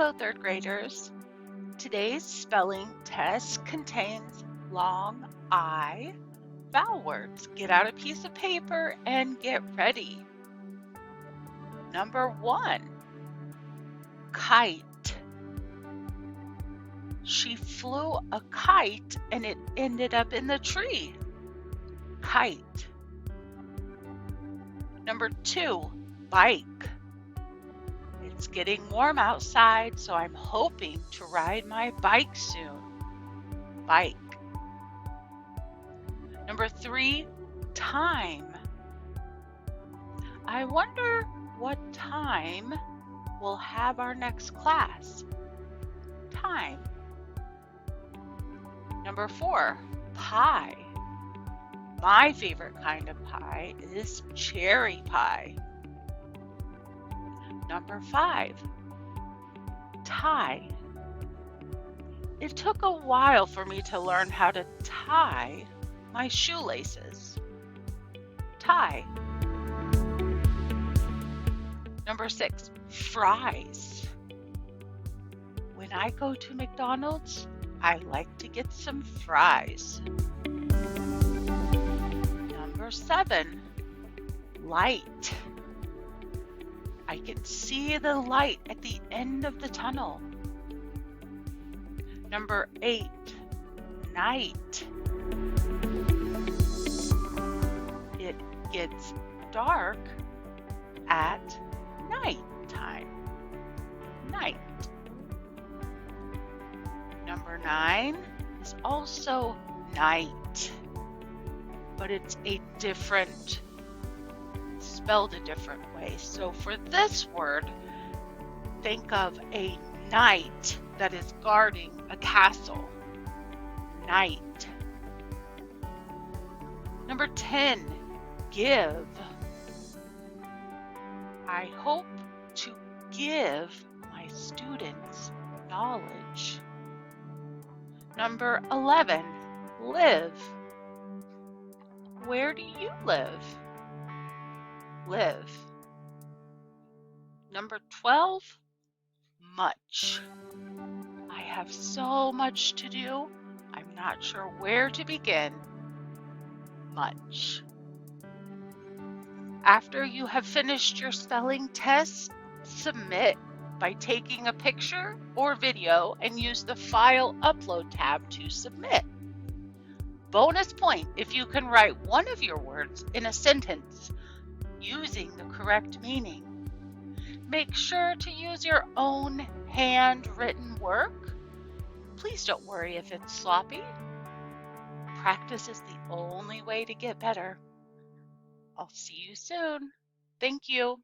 Hello, third graders. Today's spelling test contains long I vowel words. Get out a piece of paper and get ready. Number 1, kite. She flew a kite and it ended up in the tree. Kite. Number 2, bike. It's getting warm outside, so I'm hoping to ride my bike soon. Bike. Number 3, time. I wonder what time we'll have our next class. Time. Number 4, pie. My favorite kind of pie is cherry pie. Number 5, tie. It took a while for me to learn how to tie my shoelaces. Tie. Number 6, fries. When I go to McDonald's, I like to get some fries. Number 7, light. I can see the light at the end of the tunnel. Number 8, night. It gets dark at night time. Night. Number 9 is also night, but it's spelled a different way. So for this word, think of a knight that is guarding a castle. Knight. Number 10, give. I hope to give my students knowledge. Number 11, live. Where do you live? Live. Number 12, much. I have so much to do, I'm not sure where to begin. Much. After you have finished your spelling test, submit by taking a picture or video and use the File Upload tab to submit. Bonus point if you can write one of your words in a sentence using the correct meaning. Make sure to use your own handwritten work. Please don't worry if it's sloppy. Practice is the only way to get better. I'll see you soon. Thank you.